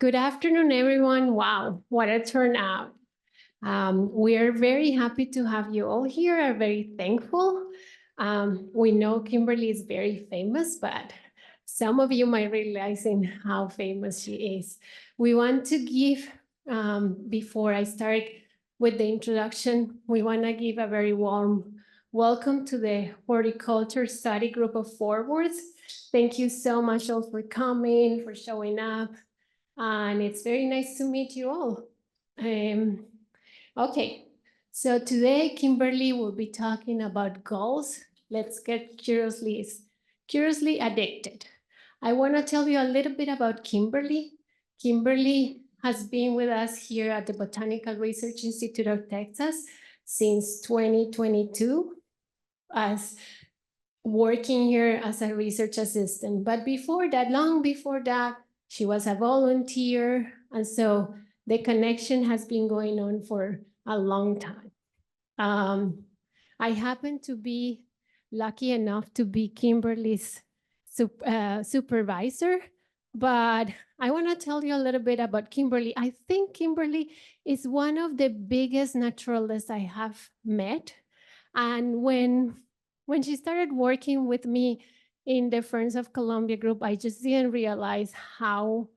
Good afternoon, everyone. Wow, what a turnout. We are very happy to have you all here, are very thankful. We know Kimberlie is very famous, but some of you might realizing how famous she is. We want to give, before I start with the introduction, we want to give a very warm welcome to the Horticulture Study Group of Forwards. Thank you so much all for coming, for showing up. And it's very nice to meet you all. Okay, so today Kimberlie will be talking about goals. Let's get curiously addicted. I want to tell you a little bit about Kimberlie. Kimberlie has been with us here at the Botanical Research Institute of Texas since 2022 as working here as a research assistant. But before that, long before that, she was a volunteer. And so the connection has been going on for a long time. I happen to be lucky enough to be Kimberlie's supervisor, but I want to tell you a little bit about Kimberlie. I think Kimberlie is one of the biggest naturalists I have met. And when she started working with me in the Friends of Colombia group, I just didn't realize how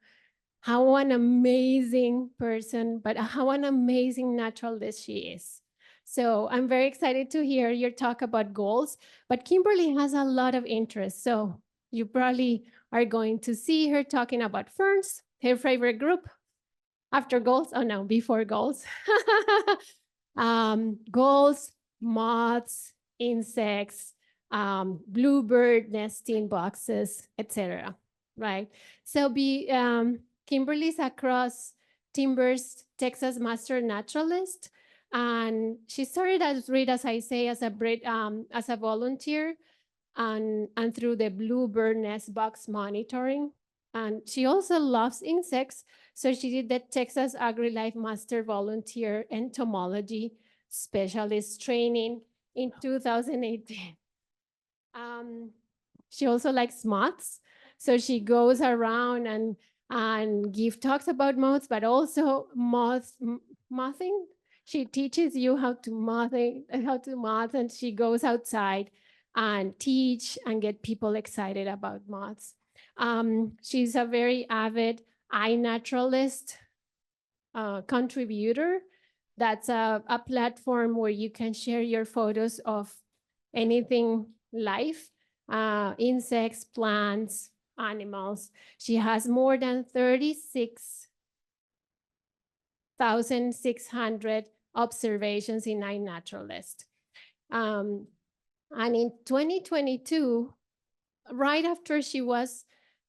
an amazing person, but how an amazing naturalist she is. So I'm very excited to hear your talk about goals, but Kimberlie has a lot of interest. So you probably are going to see her talking about ferns, her favorite group, after goals, oh no, before goals. Goals, moths, insects, bluebird nesting boxes, etc. Right? So Kimberlie's across Timbers, Texas master naturalist, and she started as I say, as a volunteer, and through the bluebird nest box monitoring. And she also loves insects, so she did the Texas AgriLife Master Volunteer Entomology Specialist Training in 2018. She also likes moths, so she goes around and give talks about moths, but also mothing. She teaches you how to moth, and she goes outside and teach and get people excited about moths. She's a very avid iNaturalist contributor. That's a platform where you can share your photos of anything life, insects, plants, animals. She has more than 36,600 observations in iNaturalist. And in 2022, right after she was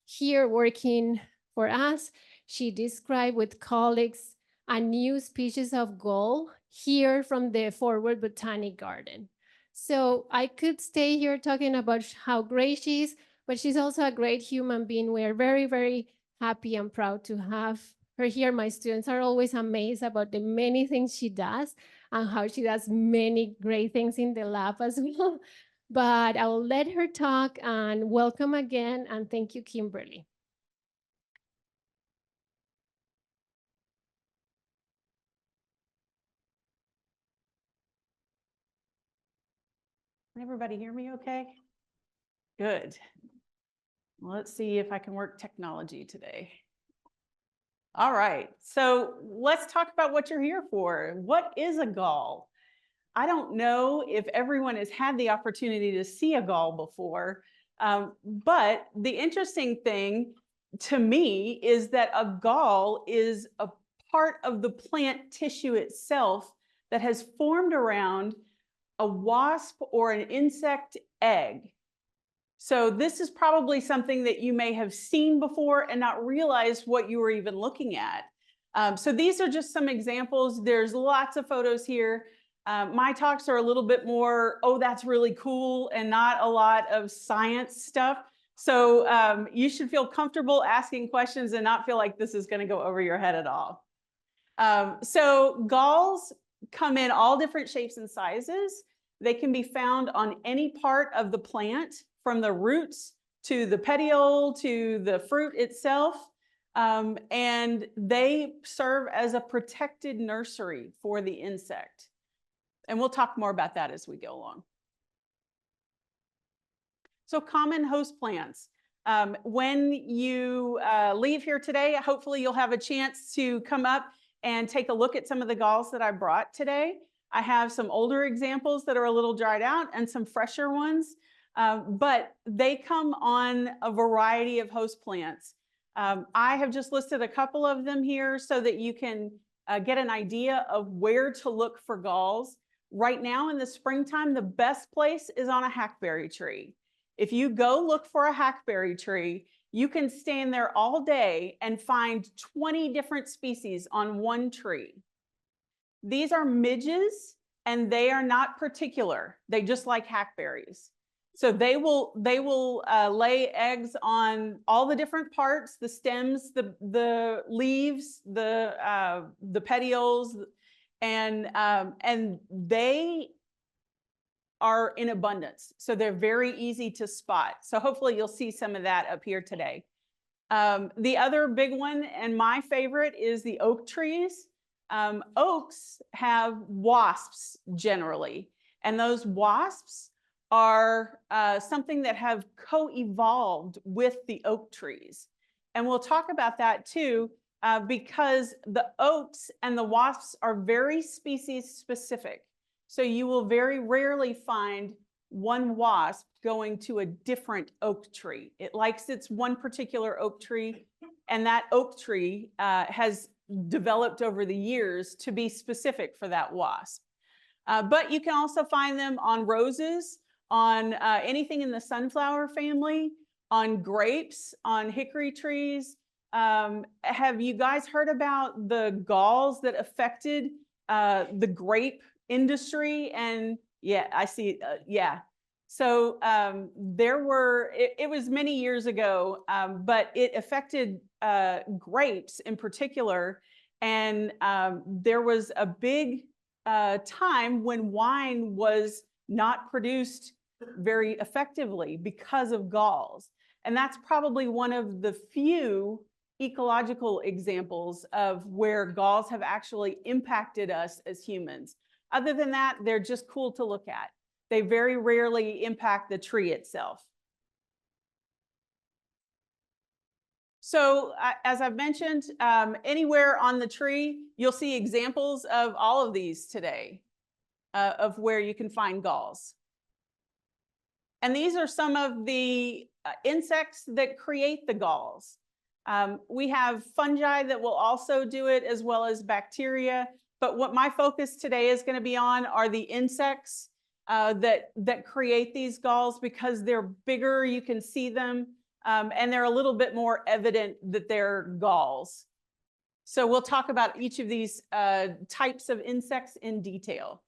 here working for us, she described with colleagues a new species of gull here from the Forward Botanic Garden. So I could stay here talking about how great she is, but she's also a great human being. We are very, very happy and proud to have her here. My students are always amazed about the many things she does and how she does many great things in the lab as well. But I'll let her talk, and welcome again, and thank you, Kimberlie. Can everybody hear me okay? Good. Well, let's see if I can work technology today. All right, so let's talk about what you're here for. What is a gull? I don't know if everyone has had the opportunity to see a gull before, but the interesting thing to me is that a gall is a part of the plant tissue itself that has formed around a wasp or an insect egg. So this is probably something that you may have seen before and not realized what you were even looking at. So these are just some examples. There's lots of photos here. My talks are a little bit more, oh, that's really cool, and not a lot of science stuff. So you should feel comfortable asking questions and not feel like this is going to go over your head at all. So galls come in all different shapes and sizes. They can be found on any part of the plant, from the roots to the petiole to the fruit itself. and they serve as a protected nursery for the insect. And we'll talk more about that as we go along. So common host plants. When you leave here today, hopefully you'll have a chance to come up and take a look at some of the galls that I brought today. I have some older examples that are a little dried out and some fresher ones, but they come on a variety of host plants. I have just listed a couple of them here so that you can get an idea of where to look for galls. Right now in the springtime, the best place is on a hackberry tree. If you go look for a hackberry tree, you can stand there all day and find 20 different species on one tree. These are midges, and they are not particular. They just like hackberries. So they will lay eggs on all the different parts, the stems, the leaves, the petioles, and they are in abundance. So they're very easy to spot. So hopefully you'll see some of that up here today. The other big one and my favorite is the oak trees. Oaks have wasps generally, and those wasps are something that have co-evolved with the oak trees. And we'll talk about that too, because the oaks and the wasps are very species specific. So you will very rarely find one wasp going to a different oak tree. It likes its one particular oak tree, and that oak tree has developed over the years to be specific for that wasp. But you can also find them on roses, on anything in the sunflower family, on grapes, on hickory trees. Have you guys heard about the galls that affected the grape industry? And yeah, I see, yeah. So it was many years ago, but it affected grapes in particular. And there was a big time when wine was not produced very effectively because of galls. And that's probably one of the few ecological examples of where galls have actually impacted us as humans. Other than that, they're just cool to look at. They very rarely impact the tree itself. So as I've mentioned, anywhere on the tree, you'll see examples of all of these today, of where you can find galls. And these are some of the insects that create the galls. We have fungi that will also do it, as well as bacteria. But what my focus today is going to be on are the insects that create these galls, because they're bigger, you can see them, and they're a little bit more evident that they're galls. So we'll talk about each of these types of insects in detail.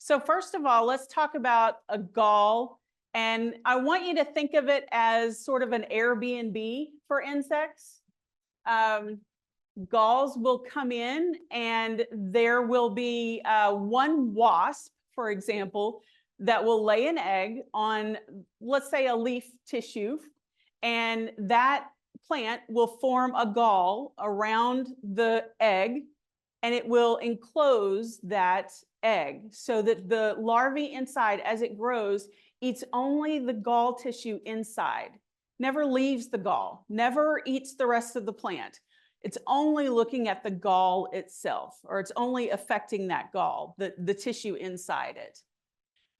So first of all, let's talk about a gall. And I want you to think of it as sort of an Airbnb for insects. Galls will come in, and there will be one wasp, for example, that will lay an egg on, let's say, a leaf tissue, and that plant will form a gall around the egg, and it will enclose that egg so that the larvae inside, as it grows, eats only the gall tissue inside, never leaves the gall, never eats the rest of the plant. It's only looking at the gall itself, or it's only affecting that gall, the tissue inside it.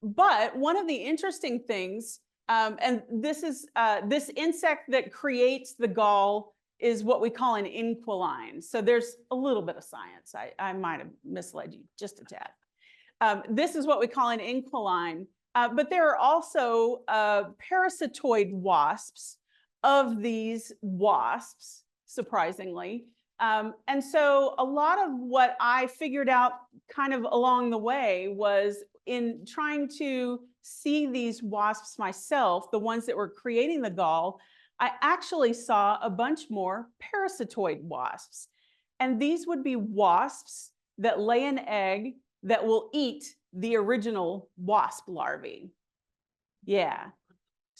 But one of the interesting things, and this is this insect that creates the gall is what we call an inquiline. So there's a little bit of science. I might have misled you just a tad. This is what we call an inquiline, but there are also parasitoid wasps of these wasps, surprisingly. And so a lot of what I figured out kind of along the way was, in trying to see these wasps myself, the ones that were creating the gall, I actually saw a bunch more parasitoid wasps. And these would be wasps that lay an egg that will eat the original wasp larvae. Yeah.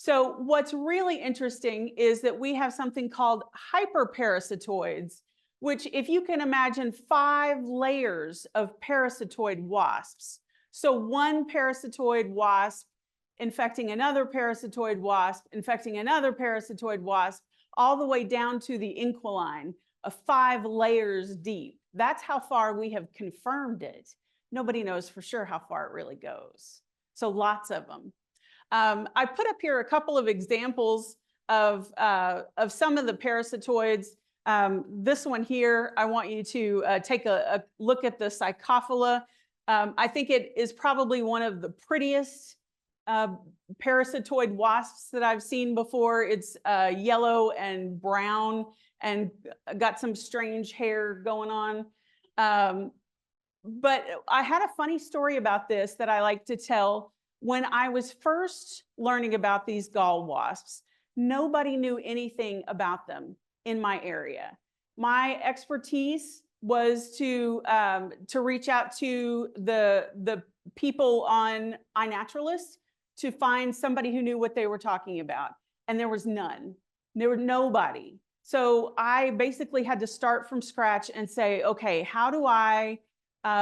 So what's really interesting is that we have something called hyperparasitoids, which if you can imagine 5 layers of parasitoid wasps. So one parasitoid wasp infecting another parasitoid wasp, infecting another parasitoid wasp, all the way down to the inquiline of 5 layers deep. That's how far we have confirmed it. Nobody knows for sure how far it really goes. So lots of them. I put up here a couple of examples of some of the parasitoids. This one here, I want you to take a look at the Psychophila. I think it is probably one of the prettiest parasitoid wasps that I've seen before. It's yellow and brown and got some strange hair going on. But I had a funny story about this that I like to tell. When I was first learning about these gall wasps, nobody knew anything about them in my area. My expertise was to reach out to the people on iNaturalist to find somebody who knew what they were talking about. And there was none. There was nobody. So I basically had to start from scratch and say, okay, how do I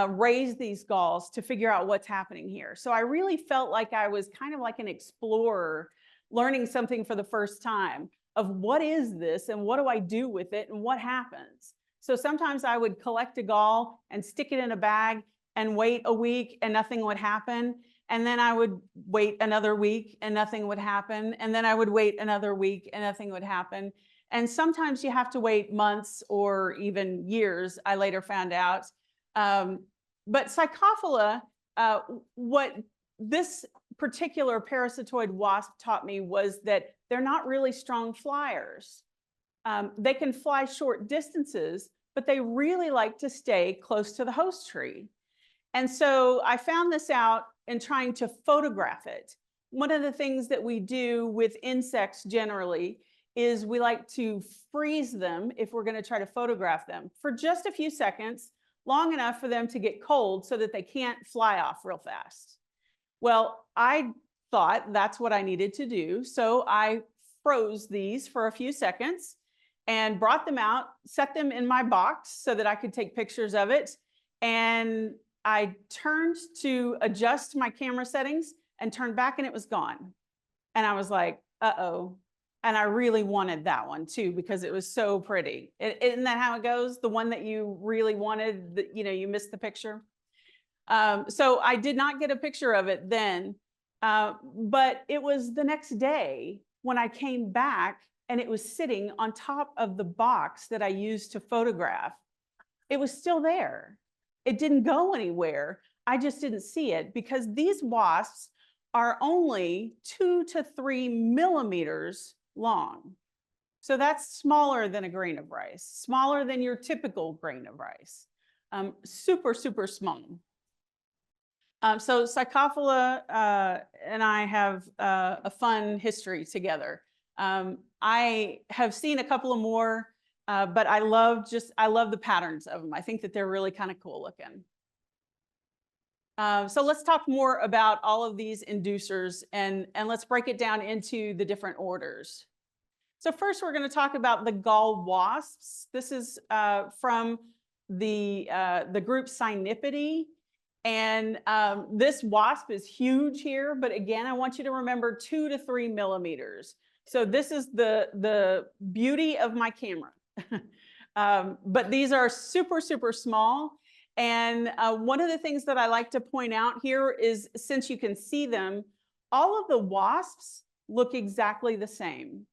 raise these galls to figure out what's happening here? So I really felt like I was kind of like an explorer learning something for the first time of what is this and what do I do with it and what happens. So sometimes I would collect a gall and stick it in a bag and wait a week and nothing would happen. And then I would wait another week and nothing would happen. And then I would wait another week and nothing would happen. And sometimes you have to wait months or even years, I later found out. But Psychophila, what this particular parasitoid wasp taught me was that they're not really strong flyers. They can fly short distances, but they really like to stay close to the host tree. And so I found this out in trying to photograph it. One of the things that we do with insects generally is we like to freeze them if we're going to try to photograph them for just a few seconds, long enough for them to get cold so that they can't fly off real fast. Well, I thought that's what I needed to do. So I froze these for a few seconds and brought them out, set them in my box so that I could take pictures of it. And I turned to adjust my camera settings and turned back and it was gone. And I was like, uh-oh. And I really wanted that one too, because it was so pretty. Isn't that how it goes? The one that you really wanted, that, you know, you missed the picture. So I did not get a picture of it then, but it was the next day when I came back and it was sitting on top of the box that I used to photograph. It was still there. It didn't go anywhere. I just didn't see it because these wasps are only 2 to 3 millimeters long. So that's smaller than a grain of rice, smaller than your typical grain of rice. Super, super small. So Psychophila and I have a fun history together. I have seen a couple of more, but I love the patterns of them. I think that they're really kind of cool looking. So let's talk more about all of these inducers and let's break it down into the different orders. So first we're going to talk about the gall wasps. This is from the group Cynipidae. And this wasp is huge here, but again, I want you to remember 2 to 3 millimeters. So this is the beauty of my camera. But these are super, super small. And one of the things that I like to point out here is, since you can see them, all of the wasps look exactly the same.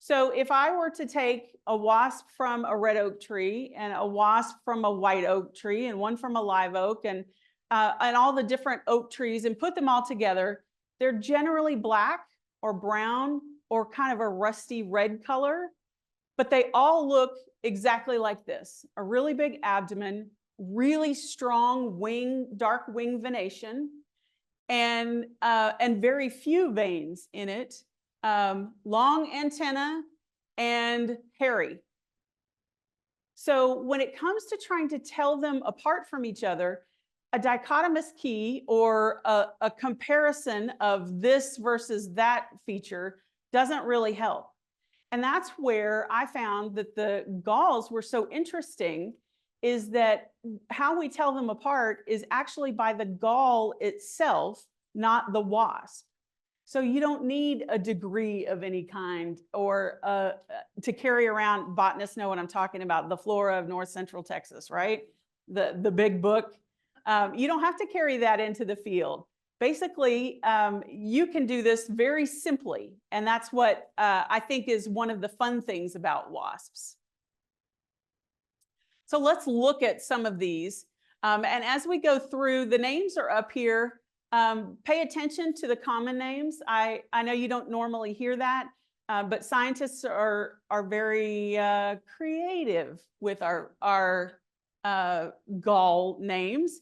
So if I were to take a wasp from a red oak tree and a wasp from a white oak tree and one from a live oak and all the different oak trees and put them all together, they're generally black or brown or kind of a rusty red color, but they all look exactly like this: a really big abdomen, really strong wing, dark wing venation, and very few veins in it, long antenna, and hairy. So when it comes to trying to tell them apart from each other, a dichotomous key or a comparison of this versus that feature doesn't really help. And that's where I found that the galls were so interesting, is that how we tell them apart is actually by the gall itself, not the wasp. So you don't need a degree of any kind or to carry around. Botanists know what I'm talking about, the flora of North Central Texas, right? The big book. You don't have to carry that into the field. Basically, you can do this very simply. And that's what I think is one of the fun things about wasps. So let's look at some of these. And as we go through, the names are up here. Pay attention to the common names. I know you don't normally hear that, but scientists are very creative with our gall names.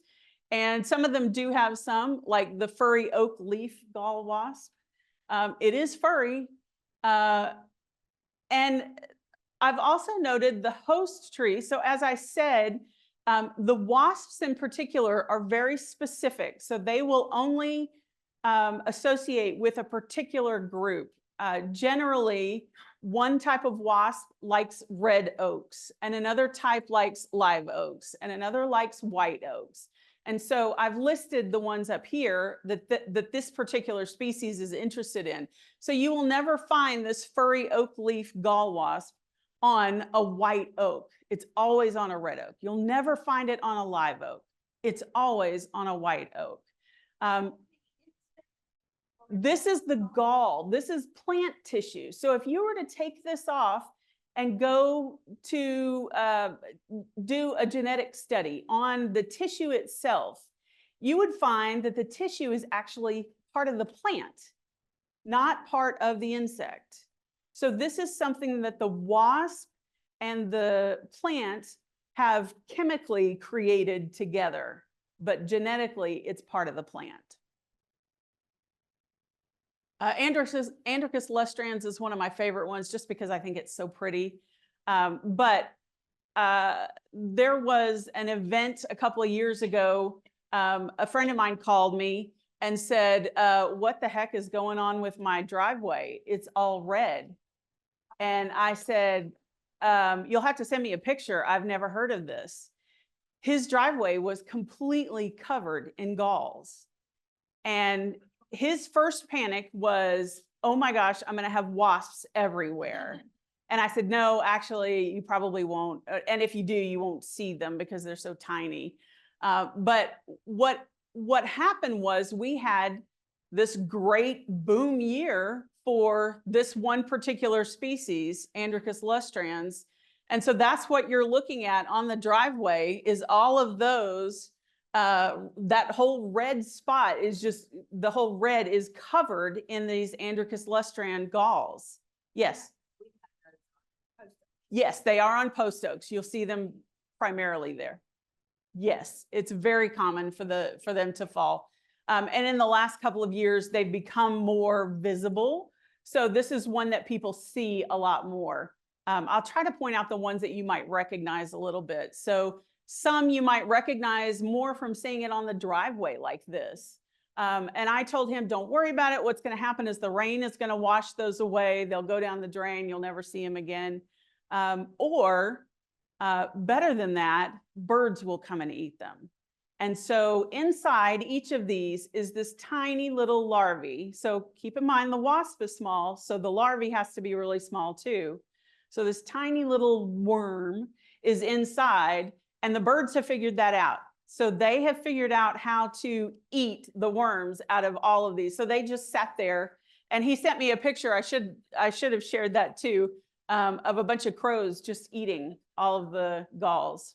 And some of them do have some, like the furry oak leaf gall wasp. It is furry. And I've also noted the host tree. So as I said, the wasps in particular are very specific. So they will only associate with a particular group. Generally, one type of wasp likes red oaks, and another type likes live oaks, and another likes white oaks. And so I've listed the ones up here that this particular species is interested in. So you will never find this furry oak leaf gall wasp on a white oak. It's always on a red oak. You'll never find it on a live oak. It's always on a white oak. This is the gall. This is plant tissue. So if you were to take this off and go to do a genetic study on the tissue itself, you would find that the tissue is actually part of the plant, not part of the insect. So this is something that the wasp and the plant have chemically created together, but genetically it's part of the plant. Androcus lustrans is one of my favorite ones just because I think it's so pretty. But there was an event a couple of years ago. A friend of mine called me and said, what the heck is going on with my driveway? It's all red. And I said, you'll have to send me a picture. I've never heard of this. His driveway was completely covered in galls. And his first panic was, oh my gosh, I'm going to have wasps everywhere. And I said, no, actually, you probably won't. And if you do, you won't see them because they're so tiny. But what happened was we had this great boom year for this one particular species, Androcus lustrans. And so that's what you're looking at on the driveway, is all of those. That whole red spot is just, the whole red is covered in these Androcus lustran galls. Yes. Yes, they are on post oaks. You'll see them primarily there. Yes, it's very common for them to fall. And in the last couple of years, they've become more visible. So this is one that people see a lot more. I'll try to point out the ones that you might recognize a little bit. So some you might recognize more from seeing it on the driveway like this. And I told him, don't worry about it. What's going to happen is the rain is going to wash those away. They'll go down the drain. You'll never see them again. Or better than that, birds will come and eat them. And so inside each of these is this tiny little larvae. So keep in mind the wasp is small, so the larvae has to be really small too. So this tiny little worm is inside, and the birds have figured that out. So they have figured out how to eat the worms out of all of these. So they just sat there, and he sent me a picture. I should have shared that too, of a bunch of crows just eating all of the galls.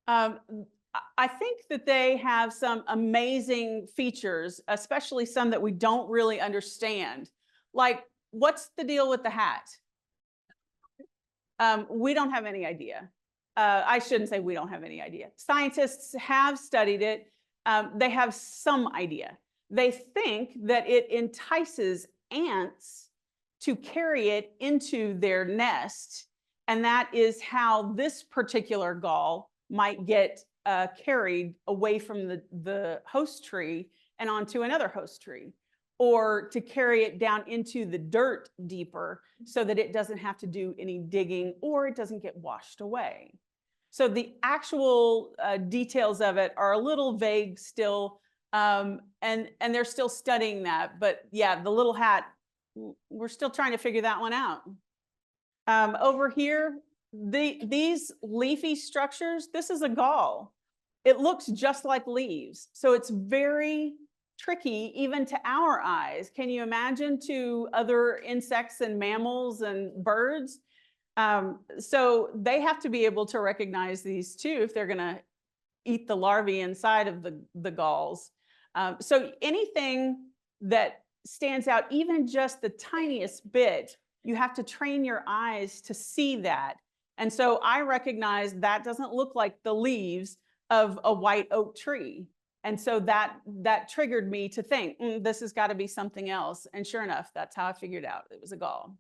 I think that they have some amazing features, especially some that we don't really understand. Like, what's the deal with the hat? We don't have any idea. I shouldn't say we don't have any idea. Scientists have studied it. They have some idea. They think that it entices ants to carry it into their nest. And that is how this particular gall might get carried away from the host tree and onto another host tree, or to carry it down into the dirt deeper so that it doesn't have to do any digging or it doesn't get washed away. So the actual details of it are a little vague still, and they're still studying that. But yeah, the little hat, we're still trying to figure that one out. Over here, these leafy structures, this is a gall. It looks just like leaves. So it's very tricky even to our eyes. Can you imagine to other insects and mammals and birds? So they have to be able to recognize these too if they're going to eat the larvae inside of the galls. So anything that stands out, even just the tiniest bit, you have to train your eyes to see that. And so I recognize that doesn't look like the leaves of a white oak tree. And so that triggered me to think, this has got to be something else. And sure enough, that's how I figured out it was a gall.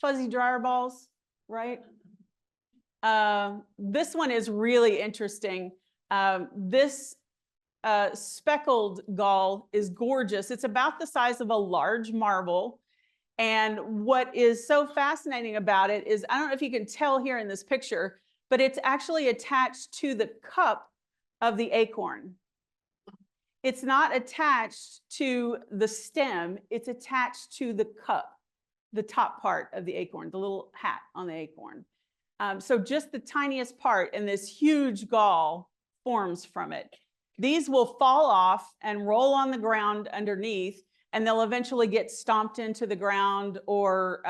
Fuzzy dryer balls, right? This one is really interesting. This speckled gall is gorgeous. It's about the size of a large marble. And what is so fascinating about it is, I don't know if you can tell here in this picture, but it's actually attached to the cup of the acorn. It's not attached to the stem, it's attached to the cup, the top part of the acorn, the little hat on the acorn. So just the tiniest part, and this huge gall forms from it. These will fall off and roll on the ground underneath, and they'll eventually get stomped into the ground or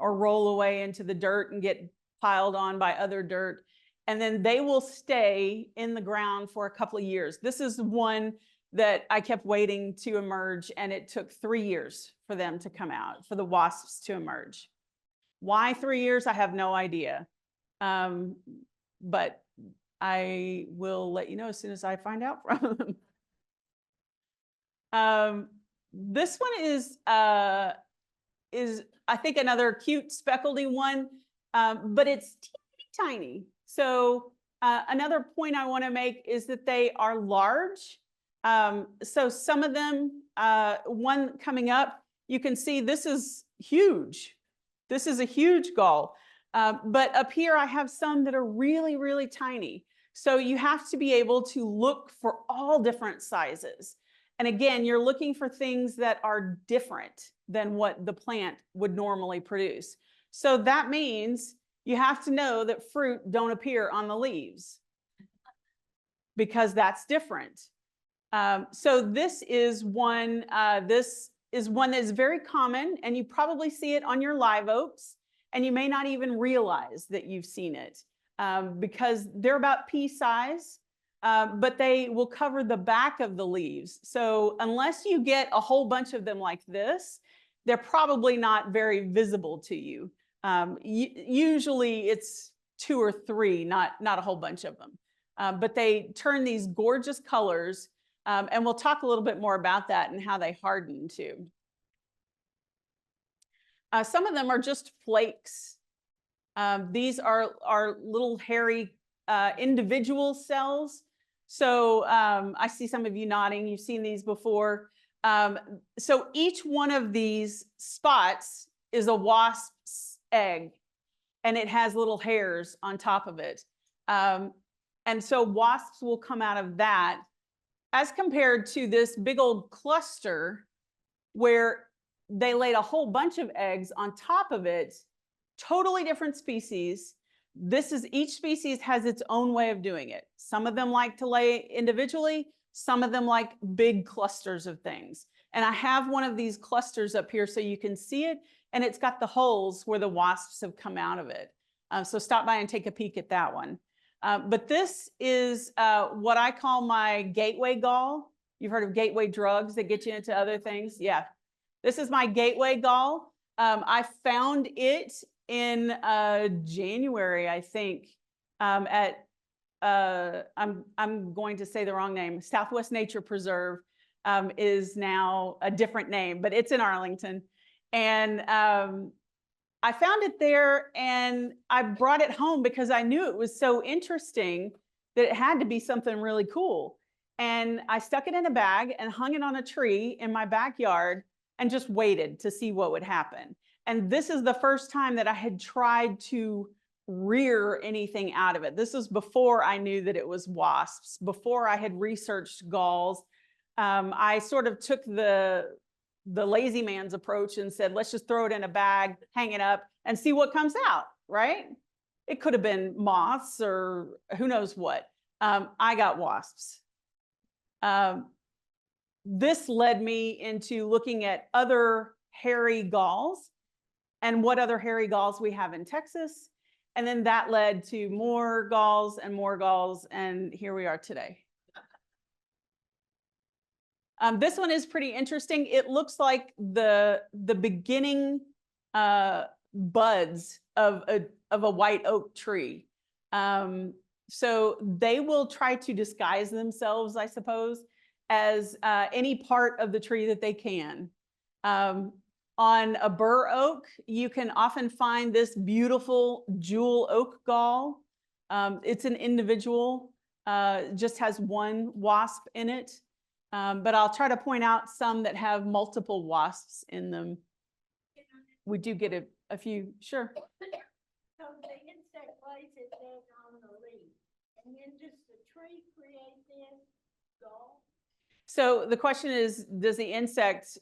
roll away into the dirt and get piled on by other dirt. And then they will stay in the ground for a couple of years. This is one that I kept waiting to emerge, and it took 3 years for them to come out, for the wasps to emerge. Why 3 years? I have no idea. But I will let you know as soon as I find out from them. This one is I think another cute speckledy one, but it's teeny tiny. So another point I want to make is that they are large. So some of them, one coming up, you can see this is huge. This is a huge gall. But up here, I have some that are really, really tiny. So you have to be able to look for all different sizes. And again, you're looking for things that are different than what the plant would normally produce. So that means you have to know that fruit don't appear on the leaves because that's different. So this is one that is very common, and you probably see it on your live oaks, and you may not even realize that you've seen it because they're about pea size, but they will cover the back of the leaves. So unless you get a whole bunch of them like this, they're probably not very visible to you. Usually it's 2 or 3, not a whole bunch of them. But they turn these gorgeous colors, and we'll talk a little bit more about that and how they harden too. Some of them are just flakes. These are little hairy individual cells. So I see some of you nodding. You've seen these before. So each one of these spots is a wasp's egg, and it has little hairs on top of it. And so wasps will come out of that, as compared to this big old cluster where they laid a whole bunch of eggs on top of it, totally different species. Each species has its own way of doing it. Some of them like to lay individually, some of them like big clusters of things. And I have one of these clusters up here so you can see it, and it's got the holes where the wasps have come out of it. So stop by and take a peek at that one. But this is what I call my gateway gall. You've heard of gateway drugs that get you into other things? Yeah. This is my gateway gall. I found it in January, I think, at I'm going to say the wrong name. Southwest Nature Preserve is now a different name, but it's in Arlington. And I found it there and I brought it home because I knew it was so interesting that it had to be something really cool. And I stuck it in a bag and hung it on a tree in my backyard and just waited to see what would happen. And this is the first time that I had tried to rear anything out of it. This was before I knew that it was wasps, before I had researched galls. I sort of took the lazy man's approach and said, let's just throw it in a bag, hang it up, and see what comes out, right? It could have been moths or who knows what. I got wasps. This led me into looking at other hairy galls and what other hairy galls we have in Texas. And then that led to more galls, and here we are today. This one is pretty interesting. It looks like the beginning buds of a white oak tree. So they will try to disguise themselves, I suppose, as any part of the tree that they can. On a bur oak, you can often find this beautiful jewel oak gall. It's an individual, just has one wasp in it. But I'll try to point out some that have multiple wasps in them. We do get a few, sure. So the insect lays its egg on the leaf, and then does the tree create this gall? So the question is, does the insect,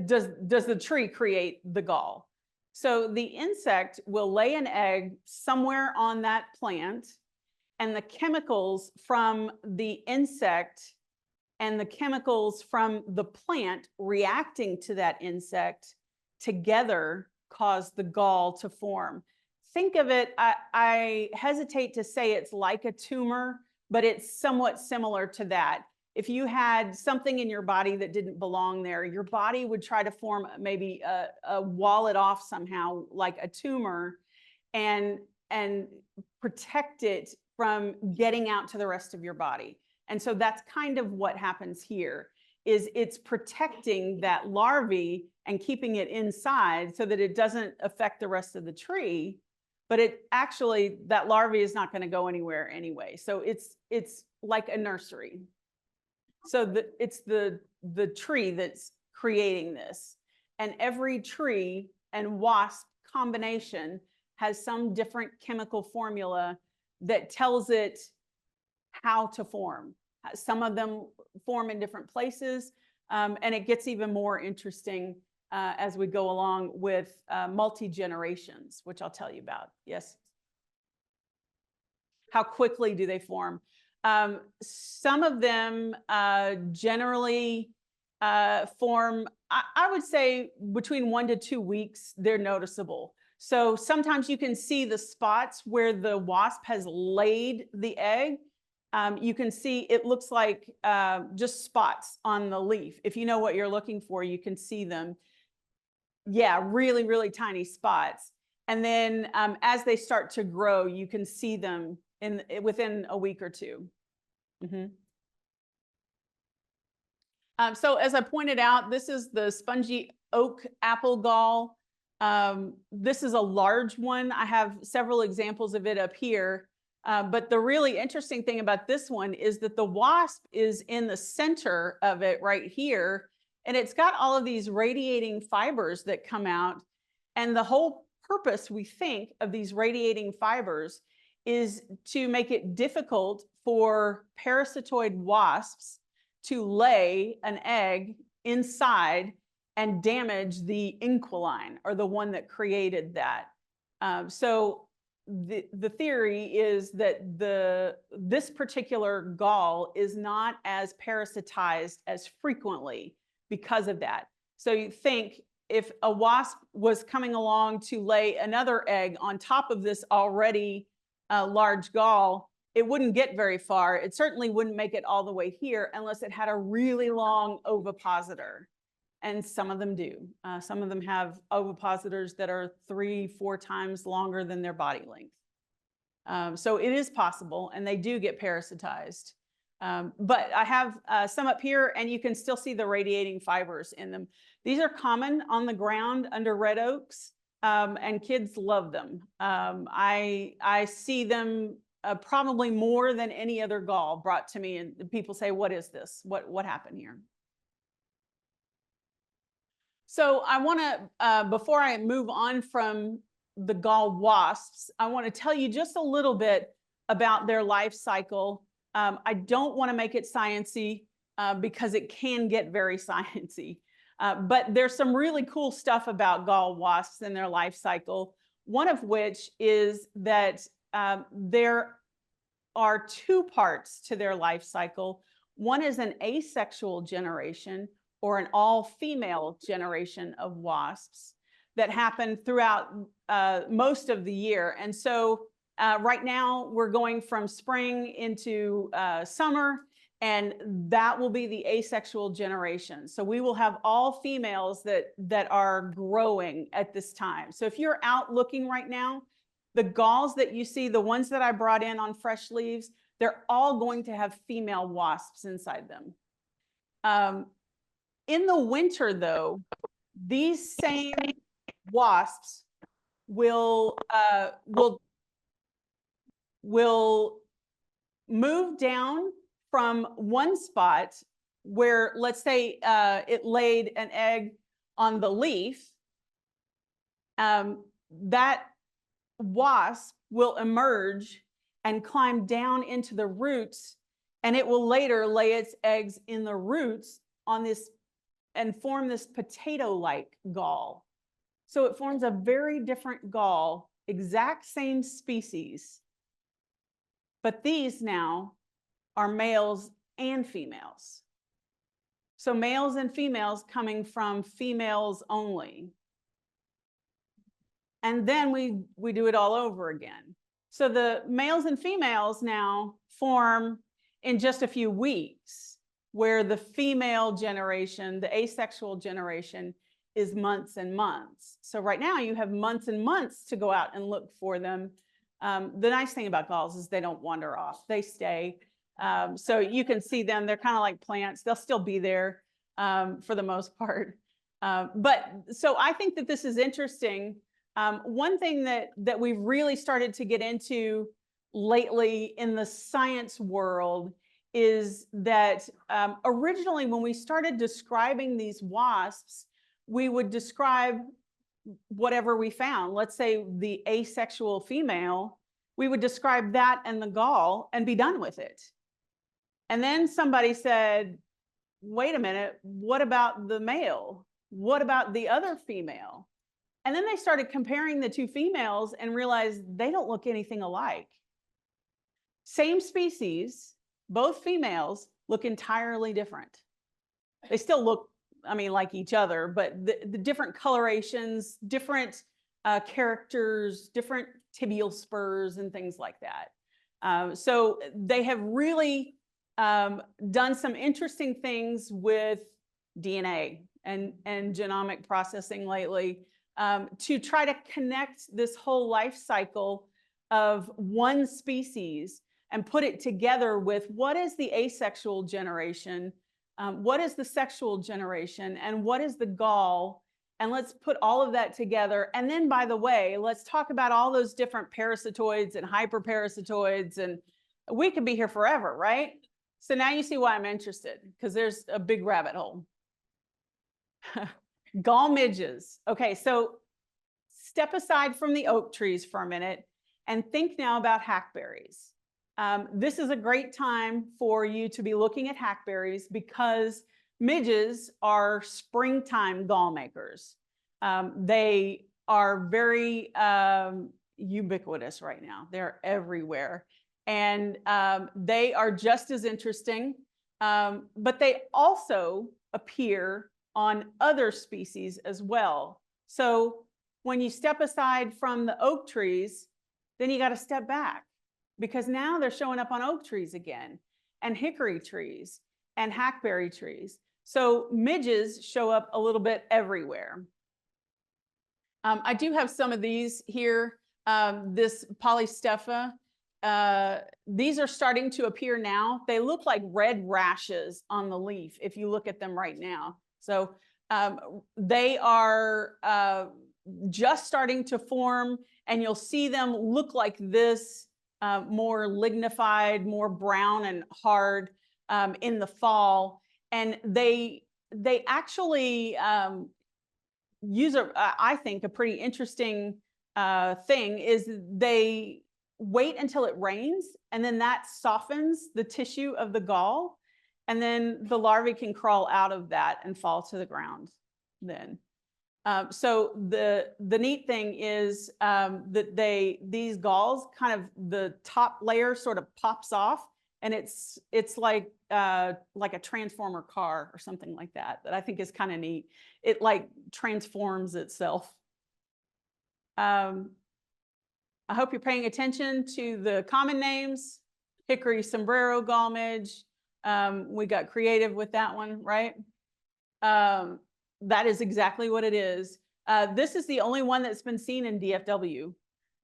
does the tree create the gall? So the insect will lay an egg somewhere on that plant, and the chemicals from the insect and the chemicals from the plant reacting to that insect together cause the gall to form. Think of it, I hesitate to say it's like a tumor, but it's somewhat similar to that. If you had something in your body that didn't belong there, your body would try to form maybe wall it off somehow like a tumor and protect it from getting out to the rest of your body. And so that's kind of what happens here, is it's protecting that larvae and keeping it inside so that it doesn't affect the rest of the tree. But it actually, that larvae is not going to go anywhere anyway. So it's like a nursery. So it's the tree that's creating this. And every tree and wasp combination has some different chemical formula that tells it how to form. Some of them form in different places, and it gets even more interesting as we go along with multi-generations, which I'll tell you about. Yes? How quickly do they form? Some of them generally form, I would say between 1 to 2 weeks, they're noticeable. So sometimes you can see the spots where the wasp has laid the egg. You can see it looks like just spots on the leaf. If you know what you're looking for, you can see them. Yeah, really, really tiny spots. And then as they start to grow, you can see them within a week or two. Mm-hmm. So as I pointed out, this is the spongy oak apple gall. This is a large one. I have several examples of it up here. But the really interesting thing about this one is that the wasp is in the center of it right here. And it's got all of these radiating fibers that come out. And the whole purpose, we think, of these radiating fibers is to make it difficult for parasitoid wasps to lay an egg inside and damage the inquiline, or the one that created that. So the theory is that this particular gall is not as parasitized as frequently because of that. So you think if a wasp was coming along to lay another egg on top of this already large gall, it wouldn't get very far. It certainly wouldn't make it all the way here unless it had a really long ovipositor. And some of them do. Some of them have ovipositors that are 3-4 times longer than their body length. So it is possible, and they do get parasitized. But I have some up here, and you can still see the radiating fibers in them. These are common on the ground under red oaks. and kids love them. I see them probably more than any other gall brought to me, and people say, "What is this? What happened here?" So I want to, before I move on from the gall wasps, I want to tell you just a little bit about their life cycle. I don't want to make it sciencey because it can get very sciencey. But there's some really cool stuff about gall wasps and their life cycle. One of which is that there are two parts to their life cycle. One is an asexual generation, or an all-female generation of wasps that happen throughout most of the year. And so right now we're going from spring into summer, and that will be the asexual generation. So we will have all females that are growing at this time. So if you're out looking right now, the galls that you see, the ones that I brought in on fresh leaves, they're all going to have female wasps inside them. In the winter, though, these same wasps will move down from one spot where, let's say, it laid an egg on the leaf. That wasp will emerge and climb down into the roots, and it will later lay its eggs in the roots on this and form this potato-like gall. So it forms a very different gall, exact same species, but these now are males and females. So males and females coming from females only. And then we do it all over again. So the males and females now form in just a few weeks, where the female generation, the asexual generation, is months and months. So right now you have months and months to go out and look for them. The nice thing about galls is they don't wander off, they stay. So you can see them, they're kind of like plants, they'll still be there for the most part. But so I think that this is interesting. One thing that we've really started to get into lately in the science world is that originally when we started describing these wasps, we would describe whatever we found. Let's say the asexual female, we would describe that and the gall and be done with it. And then somebody said, wait a minute, what about the male? What about the other female? And then they started comparing the two females and realized they don't look anything alike. Same species, both females look entirely different. They still look, I mean, like each other, but the different colorations, different characters, different tibial spurs and things like that. So they have really done some interesting things with DNA and genomic processing lately to try to connect this whole life cycle of one species and put it together with what is the asexual generation, what is the sexual generation, and what is the gall, and let's put all of that together. And then, by the way, let's talk about all those different parasitoids and hyperparasitoids, and we could be here forever, right? So now you see why I'm interested, because there's a big rabbit hole. Gall midges. Okay, so step aside from the oak trees for a minute and think now about hackberries. This is a great time for you to be looking at hackberries because midges are springtime gall makers. They are very ubiquitous right now. They're everywhere. And they are just as interesting, but they also appear on other species as well. So when you step aside from the oak trees, then you got to step back, because now they're showing up on oak trees again, and hickory trees and hackberry trees. So midges show up a little bit everywhere. I do have some of these here. This Polystepa, these are starting to appear now. They look like red rashes on the leaf if you look at them right now. So they are just starting to form, and you'll see them look like this, more lignified, more brown and hard in the fall. And they actually use I think a pretty interesting thing is they wait until it rains, and then that softens the tissue of the gall, and then the larvae can crawl out of that and fall to the ground then. So the neat thing is that these galls, kind of the top layer sort of pops off, and it's like a transformer car or something like that I think is kind of neat. It like transforms itself. I hope you're paying attention to the common names. Hickory sombrero gall midge. We got creative with that one, right? That is exactly what it is. This is the only one that's been seen in DFW.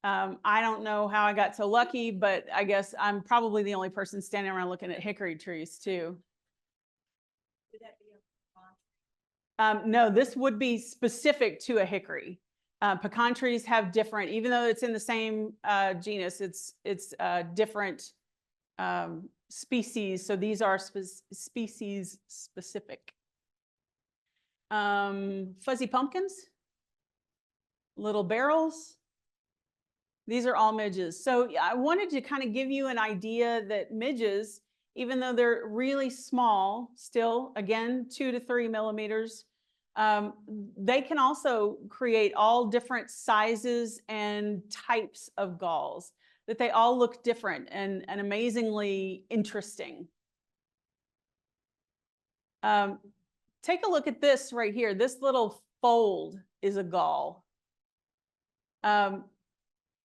I don't know how I got so lucky, but I guess I'm probably the only person standing around looking at hickory trees too. Would that be a pond? No, this would be specific to a hickory. Pecan trees have different, even though it's in the same genus, it's different species. So these are species specific. Fuzzy pumpkins, little barrels. These are all midges. So I wanted to kind of give you an idea that midges, even though they're really small, still, again, 2 to 3 millimeters, they can also create all different sizes and types of galls, that they all look different and amazingly interesting. Take a look at this right here. This little fold is a gall.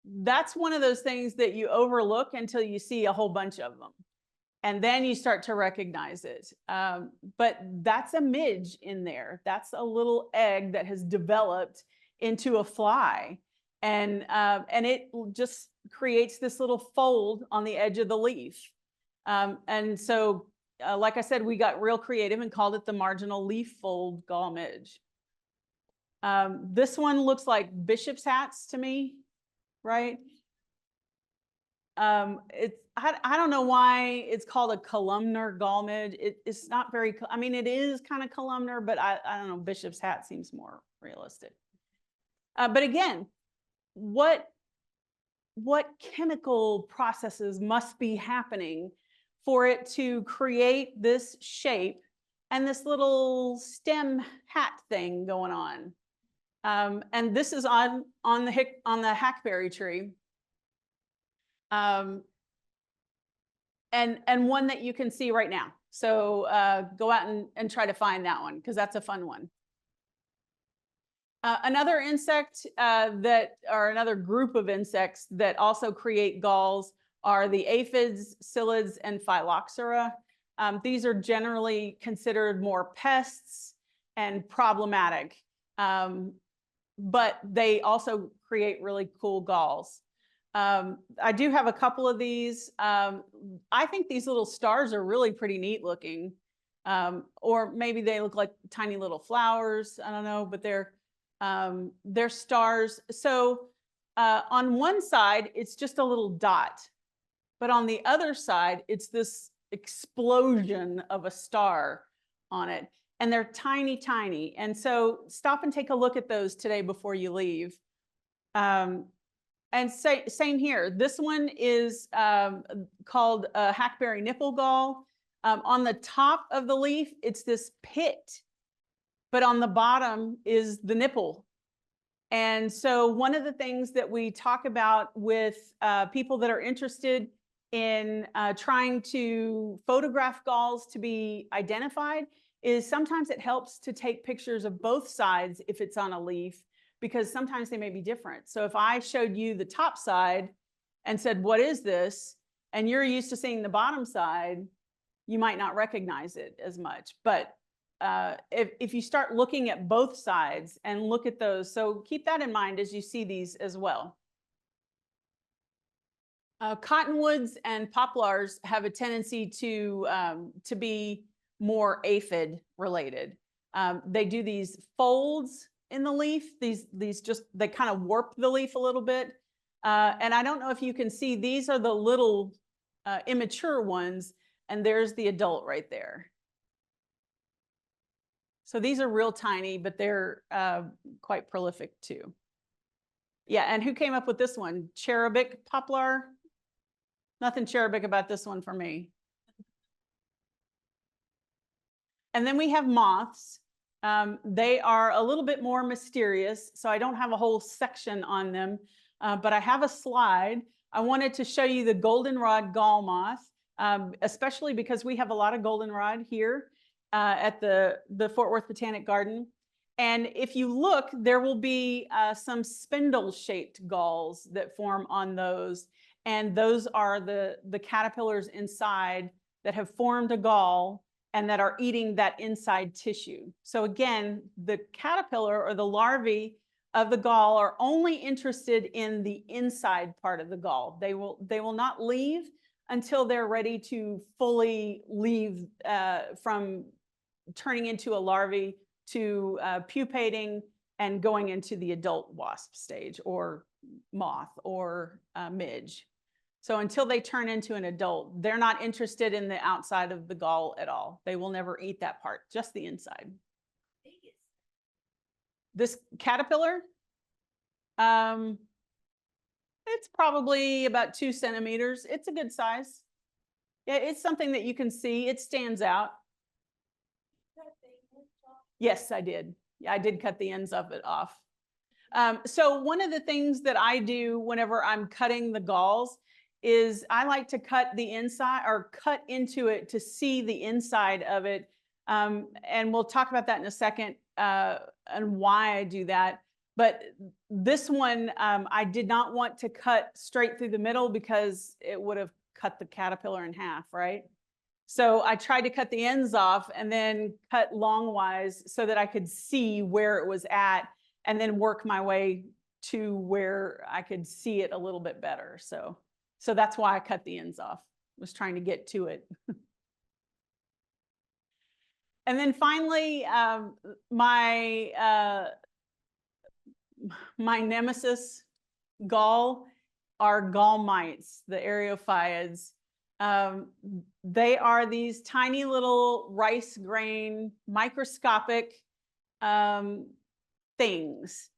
That's one of those things that you overlook until you see a whole bunch of them. And then you start to recognize it. But that's a midge in there. That's a little egg that has developed into a fly. And it just creates this little fold on the edge of the leaf. And so, like I said, we got real creative and called it the marginal leaf fold gall midge. This one looks like bishop's hats to me, right? I don't know why it's called a columnar gall midge. It's not very, I mean, it is kind of columnar, but I don't know, bishop's hat seems more realistic. But again, what chemical processes must be happening for it to create this shape and this little stem hat thing going on? And this is on the hackberry tree. And one that you can see right now. So go out and try to find that one, because that's a fun one. Another insect or another group of insects that also create galls are the aphids, psyllids, and phylloxera. These are generally considered more pests and problematic, but they also create really cool galls. I do have a couple of these. I think these little stars are really pretty neat looking, or maybe they look like tiny little flowers. I don't know, but they're stars. So on one side, it's just a little dot, but on the other side, it's this explosion of a star on it. And they're tiny, tiny. And so stop and take a look at those today before you leave. And same here. This one is called a hackberry nipple gall. On the top of the leaf, it's this pit, but on the bottom is the nipple. And so one of the things that we talk about with people that are interested in trying to photograph galls to be identified is sometimes it helps to take pictures of both sides if it's on a leaf, because sometimes they may be different. So if I showed you the top side and said, what is this? And you're used to seeing the bottom side, you might not recognize it as much. But if you start looking at both sides and look at those, so keep that in mind as you see these as well. Cottonwoods and poplars have a tendency to be more aphid related. They do these folds in the leaf. These just, they kind of warp the leaf a little bit. And I don't know if you can see, these are the little immature ones, and there's the adult right there. So these are real tiny, but they're quite prolific too. Yeah, and who came up with this one? Cherubic poplar? Nothing cherubic about this one for me. And then we have moths. They are a little bit more mysterious, so I don't have a whole section on them, but I have a slide. I wanted to show you the goldenrod gall moth, especially because we have a lot of goldenrod here at the Fort Worth Botanic Garden. And if you look, there will be some spindle-shaped galls that form on those. And those are the caterpillars inside that have formed a gall and that are eating that inside tissue. So again, the caterpillar or the larvae of the gall are only interested in the inside part of the gall. They will not leave until they're ready to fully leave from turning into a larvae to pupating and going into the adult wasp stage or moth or midge. So until they turn into an adult, they're not interested in the outside of the gall at all. They will never eat that part, just the inside. This caterpillar, it's probably about 2 centimeters. It's a good size. Yeah, it's something that you can see. It stands out. Yes, I did. Yeah, I did cut the ends of it off. So one of the things that I do whenever I'm cutting the galls is I like to cut the inside or cut into it to see the inside of it. And we'll talk about that in a second and why I do that. But this one, I did not want to cut straight through the middle because it would have cut the caterpillar in half, right? So I tried to cut the ends off and then cut longwise so that I could see where it was at and then work my way to where I could see it a little bit better. So that's why I cut the ends off, was trying to get to it. And then finally, my nemesis gall are gall mites, the areophyids. They are these tiny little rice grain, microscopic things,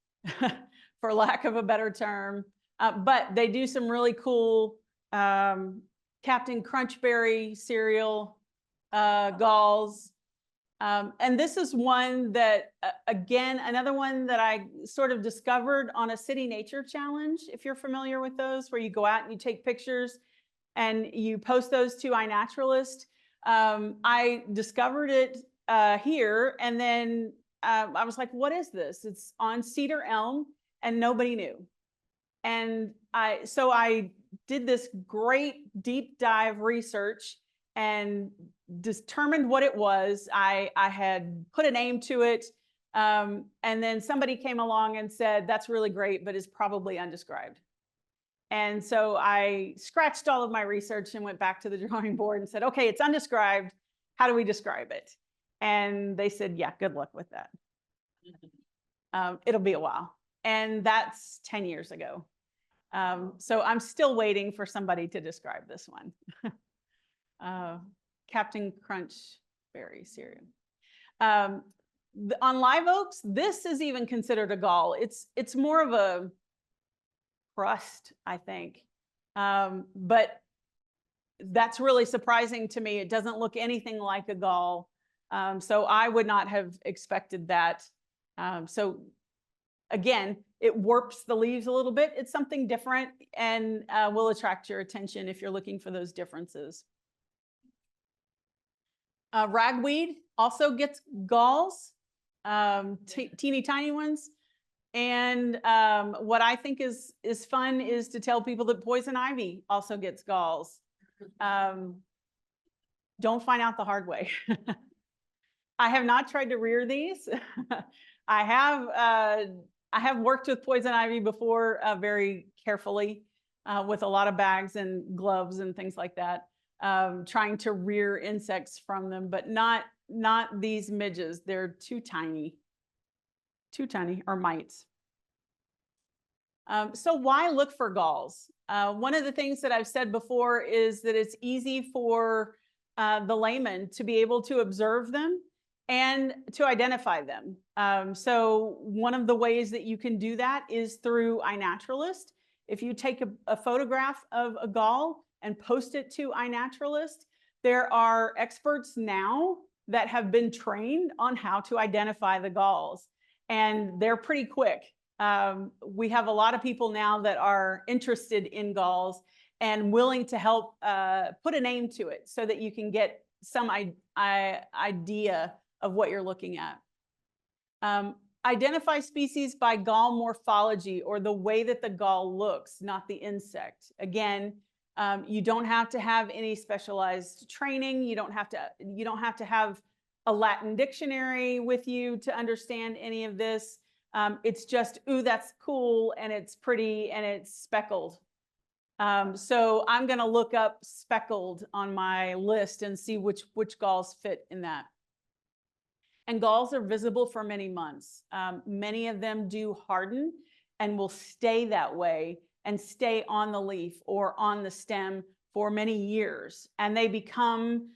for lack of a better term. But they do some really cool Captain Crunchberry cereal galls. And this is one that, again, another one that I sort of discovered on a City Nature Challenge, if you're familiar with those, where you go out and you take pictures and you post those to iNaturalist. I discovered it here, and then I was like, what is this? It's on cedar elm, and nobody knew. And so I did this great deep dive research and determined what it was. I had put a name to it, and then somebody came along and said, that's really great, but is probably undescribed. And so I scratched all of my research and went back to the drawing board and said, okay, it's undescribed. How do we describe it? And they said, yeah, good luck with that. It'll be a while. And that's 10 years ago. So I'm still waiting for somebody to describe this one. Captain Crunchberry cereal. On live oaks, this is even considered a gall. It's more of a crust, I think. But that's really surprising to me. It doesn't look anything like a gall. So I would not have expected that. So again, it warps the leaves a little bit. It's something different and will attract your attention if you're looking for those differences. Ragweed also gets galls, teeny tiny ones. And what I think is fun is to tell people that poison ivy also gets galls. Don't find out the hard way. I have not tried to rear these. I have worked with poison ivy before very carefully with a lot of bags and gloves and things like that, trying to rear insects from them, but not these midges. They're too tiny. too tiny, or mites. So why look for galls? One of the things that I've said before is that it's easy for the layman to be able to observe them and to identify them. So one of the ways that you can do that is through iNaturalist. If you take a photograph of a gall and post it to iNaturalist, there are experts now that have been trained on how to identify the galls, and they're pretty quick. We have a lot of people now that are interested in galls and willing to help put a name to it so that you can get some idea of what you're looking at. Identify species by gall morphology, or the way that the gall looks, not the insect. Again, you don't have to have any specialized training. You don't have to have a Latin dictionary with you to understand any of this. It's just, ooh, that's cool, and it's pretty, and it's speckled. So I'm going to look up speckled on my list and see which galls fit in that. And galls are visible for many months. Many of them do harden and will stay that way and stay on the leaf or on the stem for many years. And they become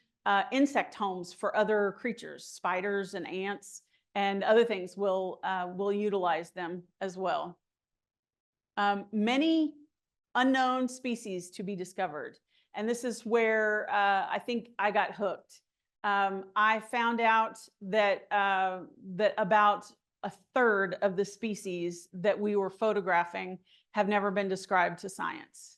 insect homes for other creatures. Spiders and ants and other things will utilize them as well. Many unknown species to be discovered. And this is where I think I got hooked. I found out that, that about a third of the species that we were photographing have never been described to science.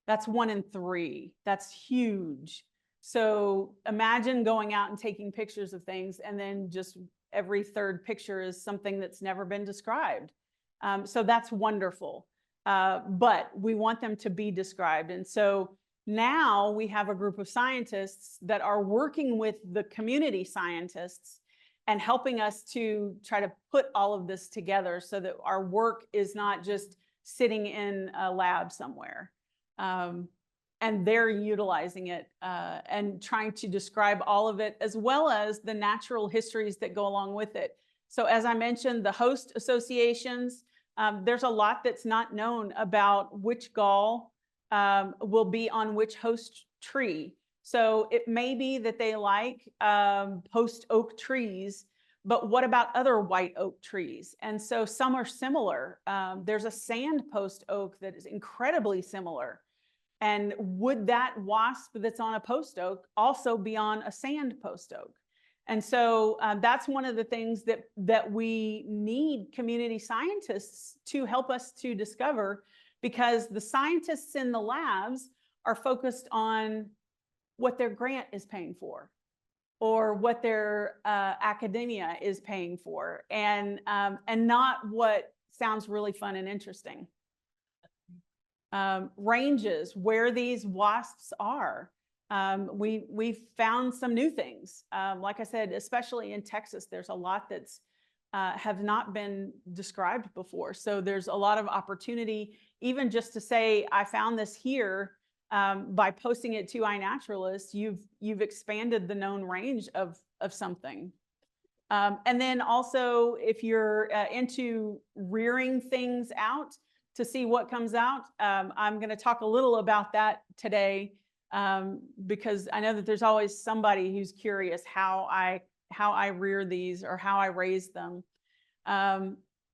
That's 1 in 3. That's huge. So imagine going out and taking pictures of things, and then just every third picture is something that's never been described. So that's wonderful. But we want them to be described. And so now we have a group of scientists that are working with the community scientists and helping us to try to put all of this together so that our work is not just sitting in a lab somewhere. And they're utilizing it and trying to describe all of it, as well as the natural histories that go along with it. So as I mentioned, the host associations, there's a lot that's not known about which gall will be on which host tree. So it may be that they like post oak trees, but what about other white oak trees? And so some are similar. There's a sand post oak that is incredibly similar. And would that wasp that's on a post oak also be on a sand post oak? And so that's one of the things that we need community scientists to help us to discover, because the scientists in the labs are focused on what their grant is paying for, or what their academia is paying for, and not what sounds really fun and interesting. Ranges where these wasps are. We found some new things. Like I said, especially in Texas, there's a lot that's have not been described before. So there's a lot of opportunity, even just to say, I found this here. By posting it to iNaturalist, you've expanded the known range of something. And then also, if you're into rearing things out to see what comes out, I'm going to talk a little about that today, because I know that there's always somebody who's curious how I rear these or how I raise them.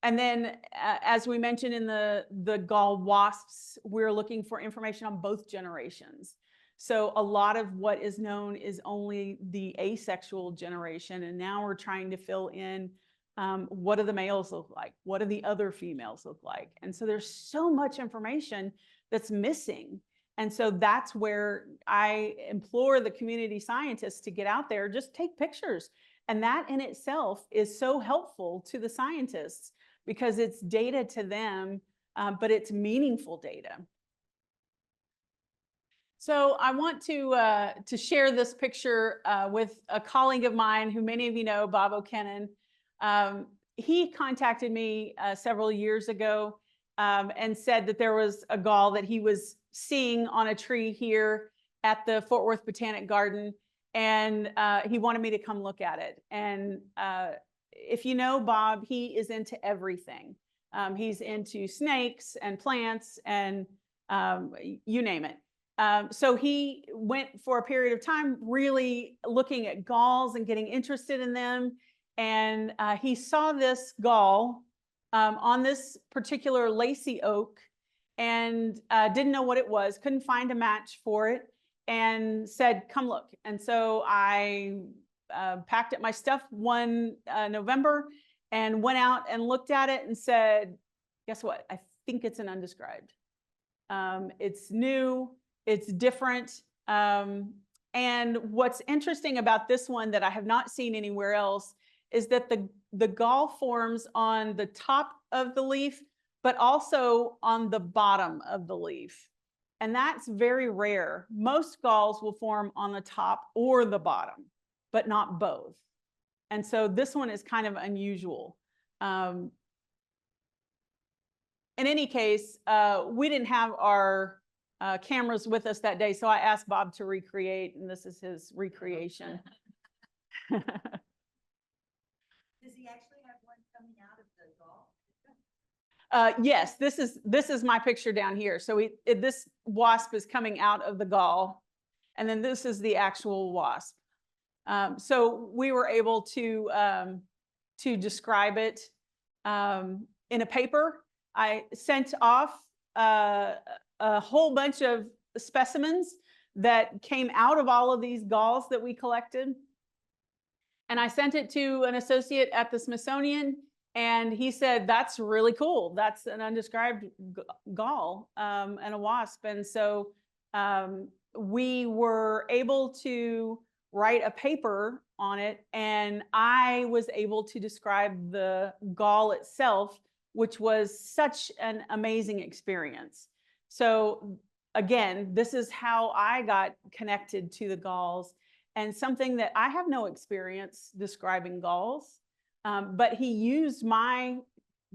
And then, as we mentioned in the gall wasps, we're looking for information on both generations. So a lot of what is known is only the asexual generation, and now we're trying to fill in what do the males look like? What do the other females look like? And so there's so much information that's missing. And so that's where I implore the community scientists to get out there, just take pictures. And that in itself is so helpful to the scientists, because it's data to them, but it's meaningful data. So I want to share this picture with a colleague of mine who many of you know, Bob O'Kennon. He contacted me several years ago and said that there was a gall that he was seeing on a tree here at the Fort Worth Botanic Garden, and he wanted me to come look at it. And if you know Bob, he is into everything. He's into snakes and plants and you name it. So he went for a period of time really looking at galls and getting interested in them. And he saw this gall on this particular lacy oak and didn't know what it was, couldn't find a match for it, and said, come look. And so I packed up my stuff one November and went out and looked at it and said, guess what? I think it's an undescribed. It's new, it's different. And what's interesting about this one that I have not seen anywhere else is that the gall forms on the top of the leaf, but also on the bottom of the leaf. And that's very rare. Most galls will form on the top or the bottom, but not both. And so this one is kind of unusual. In any case, we didn't have our cameras with us that day, so I asked Bob to recreate, and this is his recreation. Does he actually have one coming out of the gall? Yes, this is my picture down here. So this wasp is coming out of the gall, and then this is the actual wasp. So we were able to describe it in a paper. I sent off a whole bunch of specimens that came out of all of these galls that we collected. And I sent it to an associate at the Smithsonian, and he said, that's really cool. That's an undescribed gall and a wasp. And so we were able to write a paper on it, and I was able to describe the gall itself, which was such an amazing experience. So again, this is how I got connected to the galls, and something that I have no experience describing galls, but he used my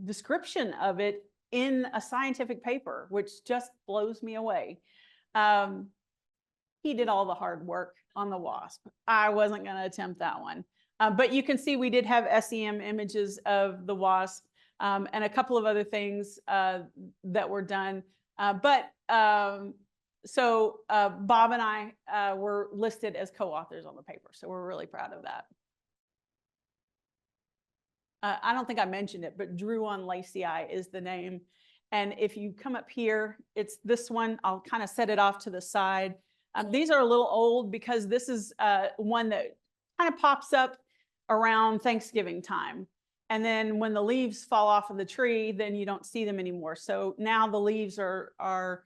description of it in a scientific paper, which just blows me away. He did all the hard work on the wasp. I wasn't going to attempt that one. But you can see we did have SEM images of the wasp and a couple of other things that were done. So Bob and I were listed as co-authors on the paper, so we're really proud of that. I don't think I mentioned it, but Drew on Lacei is the name. And if you come up here, it's this one. I'll kind of set it off to the side. These are a little old because this is one that kind of pops up around Thanksgiving time. And then when the leaves fall off of the tree, then you don't see them anymore. So now the leaves are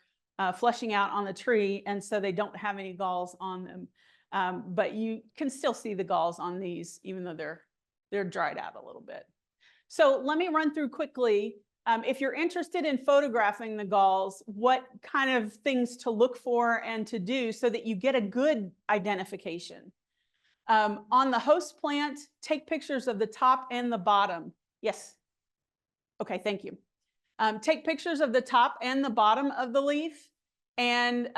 fleshing out on the tree, and so they don't have any galls on them. But you can still see the galls on these, even though they're dried out a little bit. So let me run through quickly. If you're interested in photographing the galls, what kind of things to look for and to do so that you get a good identification. On the host plant, take pictures of the top and the bottom. Yes. Okay, thank you. Take pictures of the top and the bottom of the leaf, and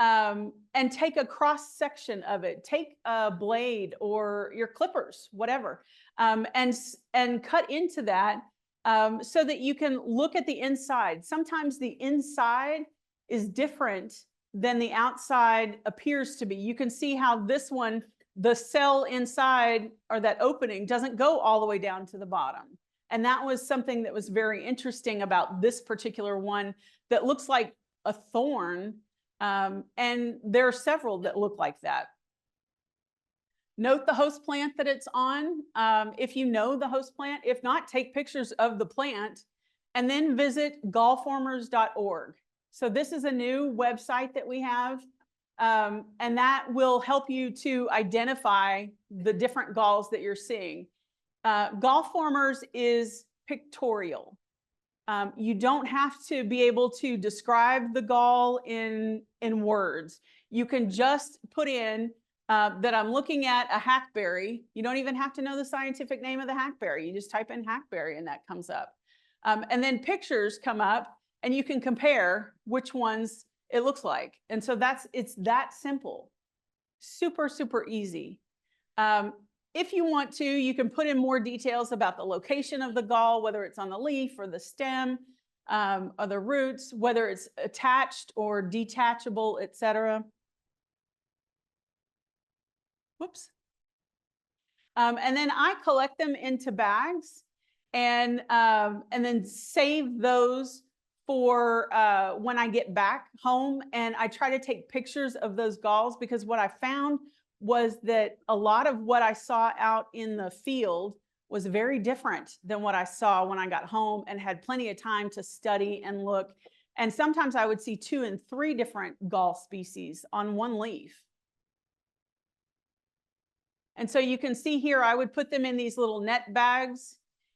take a cross section of it. Take a blade or your clippers, whatever, and cut into that so that you can look at the inside. Sometimes the inside is different than the outside appears to be. You can see how this one, the cell inside, or that opening, doesn't go all the way down to the bottom. And that was something that was very interesting about this particular one that looks like a thorn. And there are several that look like that. Note the host plant that it's on. If you know the host plant, if not, take pictures of the plant and then visit gallformers.org. So this is a new website that we have, and that will help you to identify the different galls that you're seeing. Gallformers is pictorial. You don't have to be able to describe the gall in words. You can just put in that I'm looking at a hackberry. You don't even have to know the scientific name of the hackberry. You just type in hackberry and that comes up. And then pictures come up and you can compare which ones it looks like. And so it's that simple. Super, super easy. If you want to, you can put in more details about the location of the gall, whether it's on the leaf or the stem, or the roots, whether it's attached or detachable, etc. Whoops. And then I collect them into bags and then save those for when I get back home. And I try to take pictures of those galls, because what I found was that a lot of what I saw out in the field was very different than what I saw when I got home and had plenty of time to study and look. And sometimes I would see 2 and 3 different gall species on one leaf. And so you can see here, I would put them in these little net bags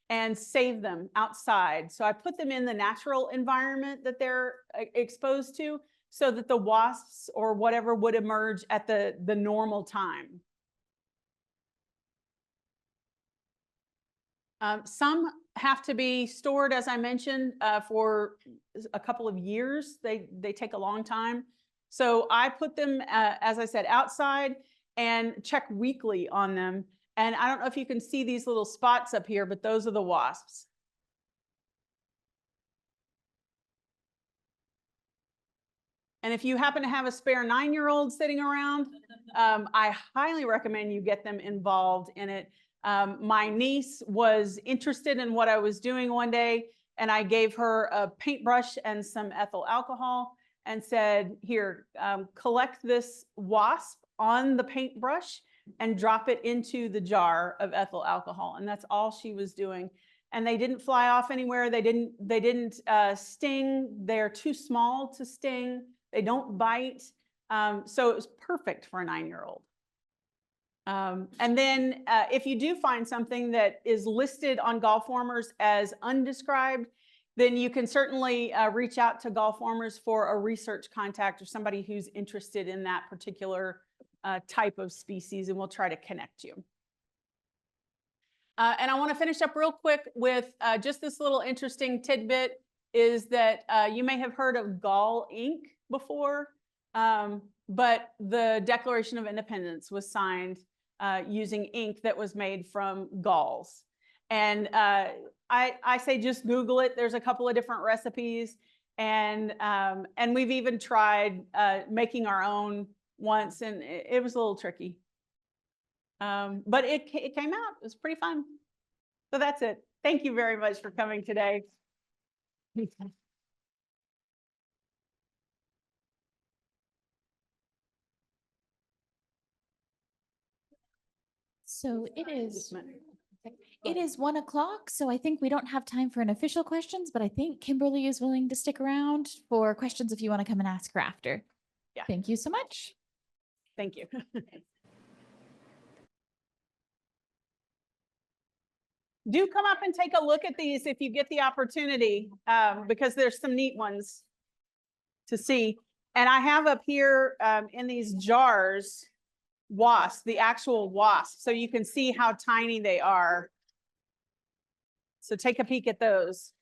and save them outside. So I put them in the natural environment that they're exposed to, so that the wasps or whatever would emerge at the normal time. Some have to be stored, as I mentioned, for a couple of years. They take a long time. So I put them, as I said, outside and check weekly on them. And I don't know if you can see these little spots up here, but those are the wasps. And if you happen to have a spare 9-year-old sitting around, I highly recommend you get them involved in it. My niece was interested in what I was doing one day, and I gave her a paintbrush and some ethyl alcohol and said, here, collect this wasp on the paintbrush and drop it into the jar of ethyl alcohol. And that's all she was doing. And they didn't fly off anywhere. They didn't sting. They're too small to sting. They don't bite. So it was perfect for a 9-year-old. And then if you do find something that is listed on Gallformers as undescribed, then you can certainly reach out to Gallformers for a research contact or somebody who's interested in that particular type of species, and we'll try to connect you. And I want to finish up real quick with just this little interesting tidbit, is that you may have heard of gall ink before, but the Declaration of Independence was signed using ink that was made from galls. And I say just Google it. There's a couple of different recipes, and we've even tried making our own once, and it was a little tricky. But it came out. It was pretty fun. So that's it. Thank you very much for coming today. So it is 1 o'clock, so I think we don't have time for an official questions, but I think Kimberlie is willing to stick around for questions if you want to come and ask her after. Yeah. Thank you so much. Thank you. Do come up and take a look at these if you get the opportunity, because there's some neat ones to see. And I have up here in these jars, wasps, the actual wasps, so you can see how tiny they are. So take a peek at those.